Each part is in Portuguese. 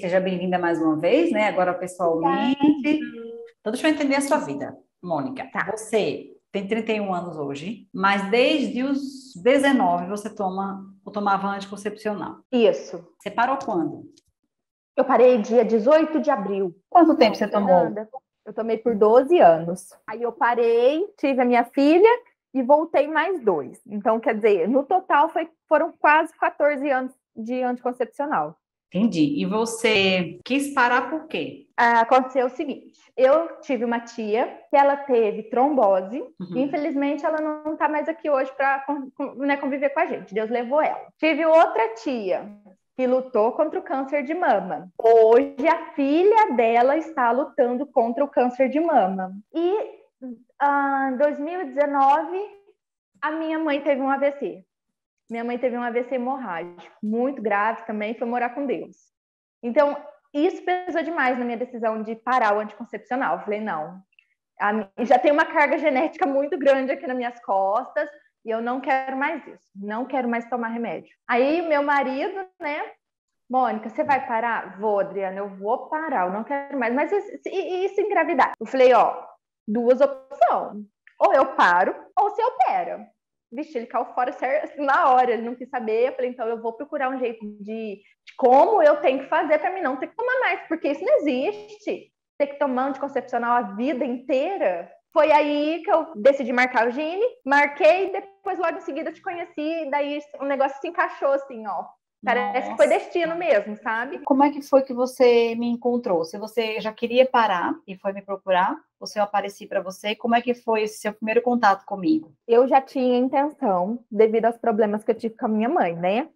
Seja bem-vinda mais uma vez, né? Agora pessoalmente. Então, deixa eu entender a sua vida, Mônica. Tá, Você tem 31 anos hoje, mas desde os 19 você tomava anticoncepcional. isso. Você parou quando? Eu parei dia 18 de abril. Quanto tempo Então, você tomou? Fernanda, eu tomei por 12 anos. Aí eu parei, tive a minha filha e voltei mais 2. Então, quer dizer, no total foram quase 14 anos de anticoncepcional. Entendi. E você quis parar por quê? Aconteceu o seguinte, eu tive uma tia que ela teve trombose. Uhum. Infelizmente, ela não está mais aqui hoje para conviver com a gente. Deus levou ela. Tive outra tia que lutou contra o câncer de mama. Hoje, a filha dela está lutando contra o câncer de mama. E em 2019, a minha mãe teve um AVC. Minha mãe teve um AVC hemorrágico, muito grave também, foi morar com Deus. Então, isso pesou demais na minha decisão de parar o anticoncepcional. Eu falei, não, já tem uma carga genética muito grande aqui nas minhas costas e eu não quero mais isso, não quero mais tomar remédio. Aí, meu marido, né, Mônica, você vai parar? Vou, Adriana, eu vou parar, eu não quero mais. Mas e se engravidar? Eu falei, ó, duas opções. Ou eu paro, ou você opera. Vixe, ele caiu fora na hora, ele não quis saber. Eu falei, então eu vou procurar um jeito de como eu tenho que fazer para mim não ter que tomar mais, porque isso não existe. Ter que tomar anticoncepcional a vida inteira. Foi aí que eu decidi marcar o Gini, marquei, e depois logo em seguida eu te conheci, daí o negócio se encaixou assim, ó. Parece que foi Nossa. destino mesmo, sabe? Como é que foi que você me encontrou? Se você já queria parar e foi me procurar, ou se eu apareci para você, como é que foi esse seu primeiro contato comigo? Eu já tinha intenção, devido aos problemas que eu tive com a minha mãe, né?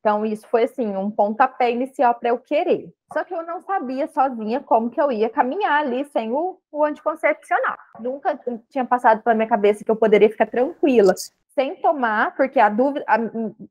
Então, isso foi, assim, um pontapé inicial para eu querer. Só que eu não sabia sozinha como que eu ia caminhar ali sem o anticoncepcional. Nunca tinha passado pela minha cabeça que eu poderia ficar tranquila sem tomar, porque a dúvida,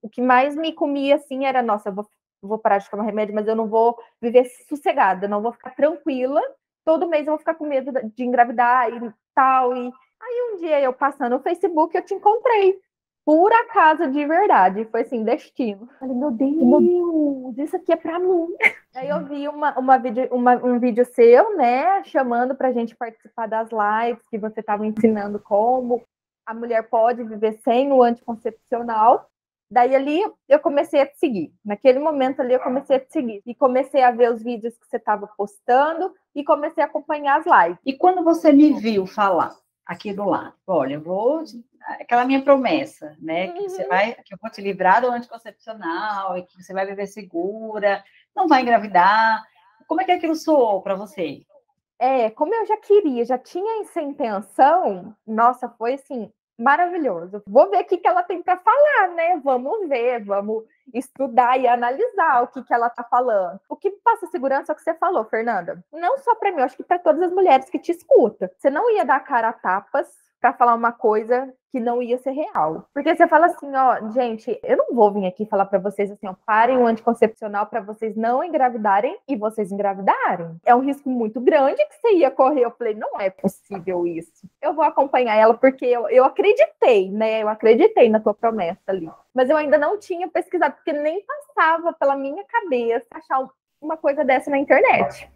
o que mais me comia, assim, era, nossa, eu vou parar de tomar remédio, mas eu não vou viver sossegada, não vou ficar tranquila. Todo mês eu vou ficar com medo de engravidar e tal. E aí, um dia eu passando no Facebook, eu te encontrei por acaso de verdade. Foi assim, destino. Falei, meu Deus, isso aqui é pra mim. Aí eu vi um vídeo seu, né, chamando pra gente participar das lives, que você estava ensinando como a mulher pode viver sem o anticoncepcional. Daí ali eu comecei a te seguir. Naquele momento ali eu comecei a te seguir. E comecei a ver os vídeos que você estava postando e comecei a acompanhar as lives. E quando você me viu falar aqui do lado, olha, eu vou aquela minha promessa, né, que você vai, que eu vou te livrar do anticoncepcional e que você vai viver segura, não vai engravidar. Como é que aquilo soou para você? Como eu já queria, já tinha essa intenção, nossa, foi assim, maravilhoso. Vou ver o que ela tem para falar, né? Vamos ver, vamos estudar e analisar o que ela está falando. O que passa segurança é o que você falou, Fernanda. Não só para mim, eu acho que para todas as mulheres que te escutam. Você não ia dar cara a tapas para falar uma coisa que não ia ser real. Porque você fala assim, ó, gente, eu não vou vir aqui falar para vocês assim, ó, parem o anticoncepcional para vocês não engravidarem e vocês engravidarem. É um risco muito grande que você ia correr. Eu falei, não é possível isso. Eu vou acompanhar ela porque eu acreditei, né? Eu acreditei na tua promessa ali. Mas eu ainda não tinha pesquisado, porque nem passava pela minha cabeça achar uma coisa dessa na internet.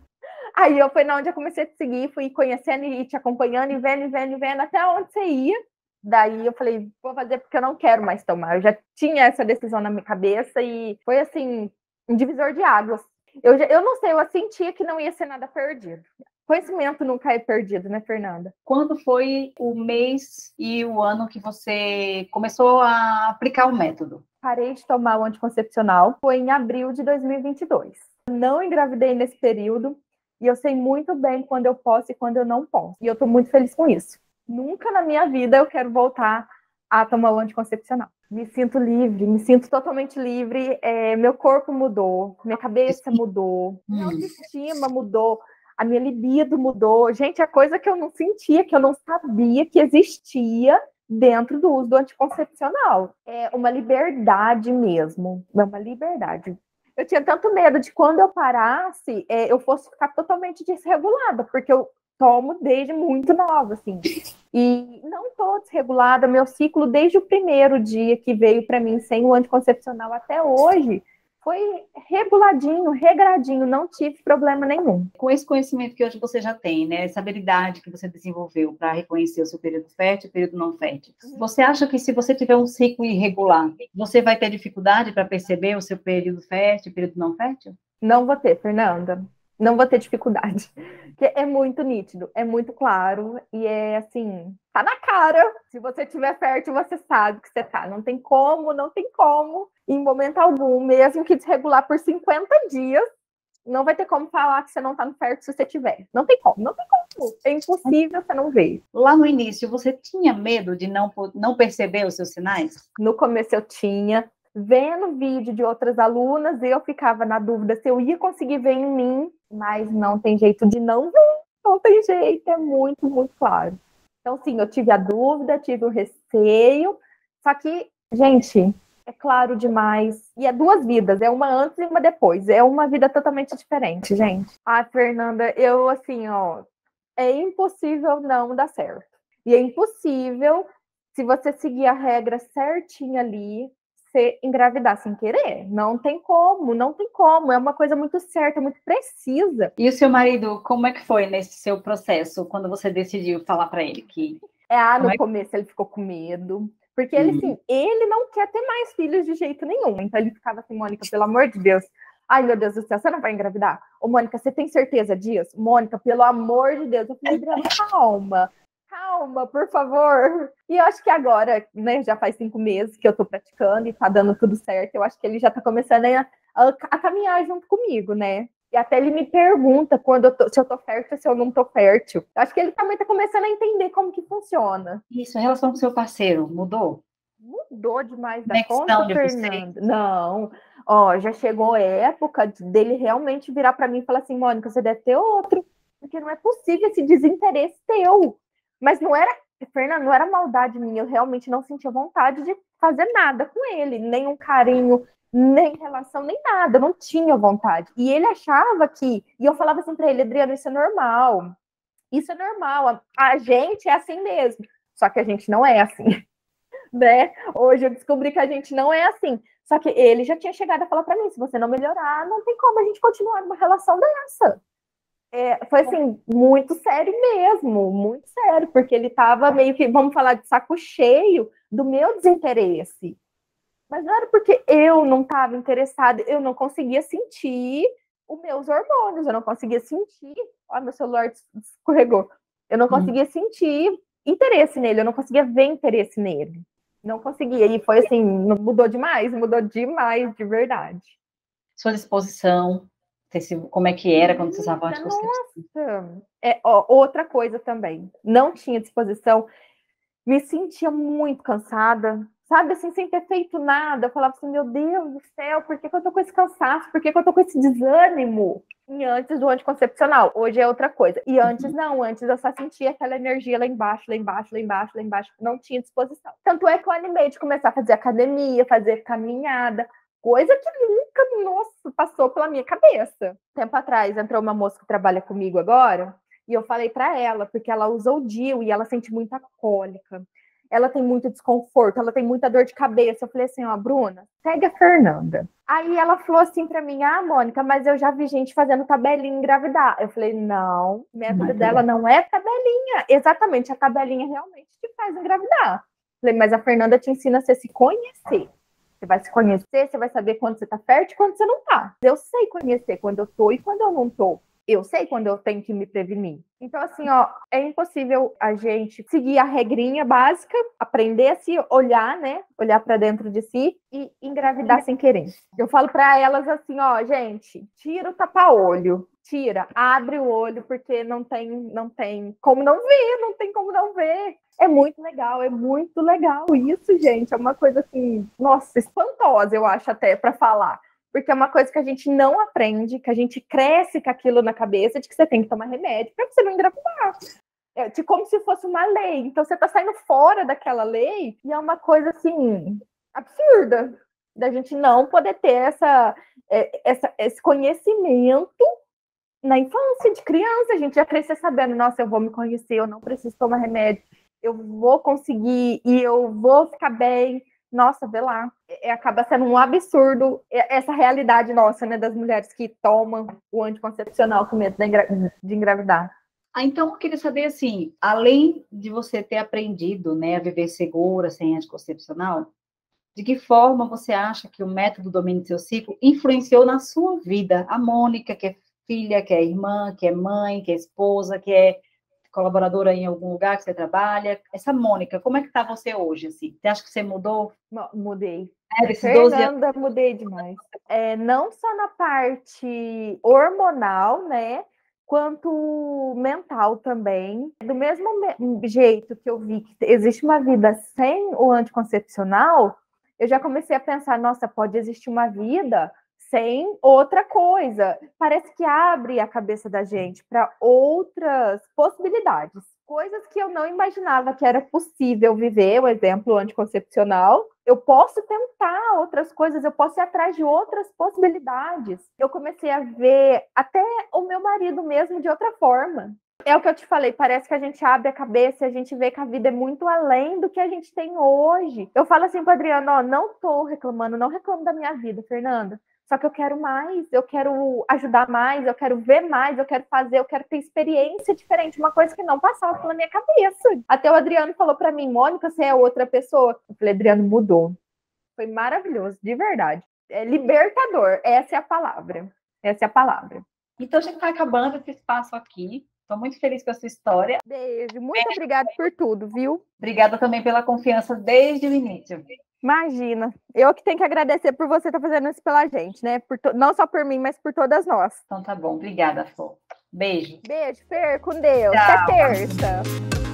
Aí foi onde eu comecei a te seguir, fui conhecendo e te acompanhando e vendo, até onde você ia. Daí eu falei, vou fazer porque eu não quero mais tomar. Eu já tinha essa decisão na minha cabeça e foi assim, um divisor de águas. Eu não sei, eu sentia que não ia ser nada perdido. Conhecimento nunca é perdido, né, Fernanda? Quando foi o mês e o ano que você começou a aplicar o método? Parei de tomar o anticoncepcional, foi em abril de 2022. Não engravidei nesse período e eu sei muito bem quando eu posso e quando eu não posso. E eu tô muito feliz com isso. Nunca na minha vida eu quero voltar a tomar o anticoncepcional. Me sinto livre, me sinto totalmente livre. Meu corpo mudou, minha cabeça mudou, minha autoestima mudou, a minha libido mudou. Gente, a coisa que eu não sentia, que eu não sabia que existia dentro do uso do anticoncepcional. É uma liberdade mesmo, é uma liberdade. Eu tinha tanto medo de quando eu parasse, eu fosse ficar totalmente desregulada, porque eu tomo desde muito nova, assim. E não estou desregulada, meu ciclo desde o primeiro dia que veio para mim sem o anticoncepcional até hoje Foi reguladinho, regradinho, não tive problema nenhum. Com esse conhecimento que hoje você já tem, né, essa habilidade que você desenvolveu para reconhecer o seu período fértil e o período não fértil, você acha que se você tiver um ciclo irregular, você vai ter dificuldade para perceber o seu período fértil e o período não fértil? Não vou ter, Fernanda. Não vou ter dificuldade. Porque é muito nítido, é muito claro e é assim, tá na cara. Se você tiver fértil, você sabe que você tá. Não tem como, em momento algum, mesmo que desregular por 50 dias, não vai ter como falar que você não tá no fértil se você tiver. Não tem como. É impossível você não ver. Lá no início, você tinha medo de não perceber os seus sinais? No começo eu tinha. Vendo vídeo de outras alunas, eu ficava na dúvida se eu ia conseguir ver em mim, mas não tem jeito de não ver, não tem jeito, é muito, muito claro. Então, sim, eu tive a dúvida, tive o receio, só que, gente, é claro demais. E é 2 vidas, é uma antes e uma depois, é uma vida totalmente diferente, gente. Ah, Fernanda, eu, assim, ó, é impossível não dar certo. E é impossível, se você seguir a regra certinha ali, você engravidar sem querer. Não tem como. É uma coisa muito certa, muito precisa. E o seu marido, como é que foi nesse seu processo, quando você decidiu falar para ele que... No começo ele ficou com medo, porque ele, assim, ele não quer ter mais filhos de jeito nenhum. Então ele ficava assim, Mônica, pelo amor de Deus. Ai, meu Deus do céu, você não vai engravidar? Ô, Mônica, você tem certeza disso? Mônica, pelo amor de Deus. Eu falei, Adriano, calma, por favor. E eu acho que agora, né, já faz 5 meses que eu tô praticando e tá dando tudo certo. Eu acho que ele já tá começando a caminhar junto comigo, né? E até ele me pergunta se eu tô fértil, se eu não tô fértil. Eu acho que ele também tá começando a entender como que funciona. Isso, a relação com o seu parceiro mudou? Mudou demais da conta, Fernanda. Não, ó, já chegou a época dele realmente virar para mim e falar assim, Mônica, você deve ter outro, porque não é possível esse desinteresse teu. Mas não era, Fernanda, não era maldade minha, eu realmente não sentia vontade de fazer nada com ele, nem um carinho, nem relação, nem nada, não tinha vontade. E ele achava que, e eu falava assim para ele, Adriano, isso é normal, a gente é assim mesmo, só que a gente não é assim. Né? Hoje eu descobri que a gente não é assim. Só que ele já tinha chegado a falar para mim, se você não melhorar, não tem como a gente continuar numa relação dessa. Foi assim, muito sério mesmo, muito sério, porque ele estava meio que, vamos falar, de saco cheio do meu desinteresse. Mas não era porque eu não estava interessada, eu não conseguia sentir os meus hormônios, eu não conseguia sentir. Olha, meu celular escorregou. Eu não conseguia sentir interesse nele, eu não conseguia ver interesse nele. Não conseguia. E foi assim, mudou demais, de verdade. Sua disposição, como é que era quando você usava anticoncepção? Nossa! Outra coisa também, não tinha disposição, me sentia muito cansada, sabe, assim, sem ter feito nada. Eu falava assim, meu Deus do céu, por que eu tô com esse cansaço? Por que eu tô com esse desânimo? E antes do anticoncepcional, hoje é outra coisa. E antes não, antes eu só sentia aquela energia lá embaixo, não tinha disposição. Tanto é que eu animei de começar a fazer academia, fazer caminhada, coisa que nunca, nossa, passou pela minha cabeça. Tempo atrás entrou uma moça que trabalha comigo agora, e eu falei para ela, porque ela usa o DIU e ela sente muita cólica. Ela tem muito desconforto, ela tem muita dor de cabeça. Eu falei assim, ó, Bruna, segue a Fernanda. Aí ela falou assim pra mim, Mônica, mas eu já vi gente fazendo tabelinha engravidar. Eu falei, não, o método dela não é tabelinha. Exatamente, a tabelinha realmente te faz engravidar. Eu falei, mas a Fernanda te ensina a você se conhecer. Você vai se conhecer, você vai saber quando você tá fértil e quando você não tá. Eu sei conhecer quando eu tô e quando eu não tô. Eu sei quando eu tenho que me prevenir. Então, assim, ó, é impossível a gente seguir a regrinha básica, aprender a se olhar, né? Olhar para dentro de si e engravidar sem querer. Eu falo para elas assim, ó, gente, tira o tapa-olho. Tira, abre o olho, porque não tem como não ver, não tem como não ver. É muito legal isso, gente. É uma coisa assim, nossa, espantosa, eu acho até para falar. Porque é uma coisa que a gente não aprende, que a gente cresce com aquilo na cabeça de que você tem que tomar remédio para você não engravidar. Como se fosse uma lei. Então você tá saindo fora daquela lei e é uma coisa assim absurda da gente não poder ter esse conhecimento na infância de criança. A gente já crescer sabendo, nossa, eu vou me conhecer, eu não preciso tomar remédio, eu vou conseguir e eu vou ficar bem. Nossa, vê lá. Acaba sendo um absurdo essa realidade nossa, né, das mulheres que tomam o anticoncepcional com medo de engravidar. Então, eu queria saber, assim, além de você ter aprendido, né, a viver segura, sem anticoncepcional, de que forma você acha que o método Domine Seu Ciclo influenciou na sua vida? A Mônica, que é filha, que é irmã, que é mãe, que é esposa, que é colaboradora em algum lugar que você trabalha. Essa Mônica, como é que tá você hoje, assim? Você acha que você mudou? Mudei. Desses 12 anos? Fernanda, mudei demais. Não só na parte hormonal, né? Quanto mental também. Do mesmo jeito que eu vi que existe uma vida sem o anticoncepcional, eu já comecei a pensar, nossa, pode existir uma vida sem outra coisa. Parece que abre a cabeça da gente para outras possibilidades. Coisas que eu não imaginava que era possível viver, o exemplo anticoncepcional. Eu posso tentar outras coisas, eu posso ir atrás de outras possibilidades. Eu comecei a ver até o meu marido mesmo de outra forma. É o que eu te falei, parece que a gente abre a cabeça e a gente vê que a vida é muito além do que a gente tem hoje. Eu falo assim para Adriana, ó, não tô reclamando, não reclamo da minha vida, Fernanda. Só que eu quero mais, eu quero ajudar mais, eu quero ver mais, eu quero fazer, eu quero ter experiência diferente, uma coisa que não passava pela minha cabeça. Até o Adriano falou para mim, Mônica, você é outra pessoa. Eu falei, Adriano, mudou. Foi maravilhoso, de verdade. É libertador, essa é a palavra. Essa é a palavra. Então, a gente está acabando esse espaço aqui. Estou muito feliz com a sua história. Beijo, muito obrigada por tudo, viu? Obrigada também pela confiança desde o início. Imagina, eu que tenho que agradecer por você estar fazendo isso pela gente, né? Não só por mim, mas por todas nós. Então tá bom, obrigada, Flor. Beijo. Beijo, Fer, com Deus. Tchau. Até terça.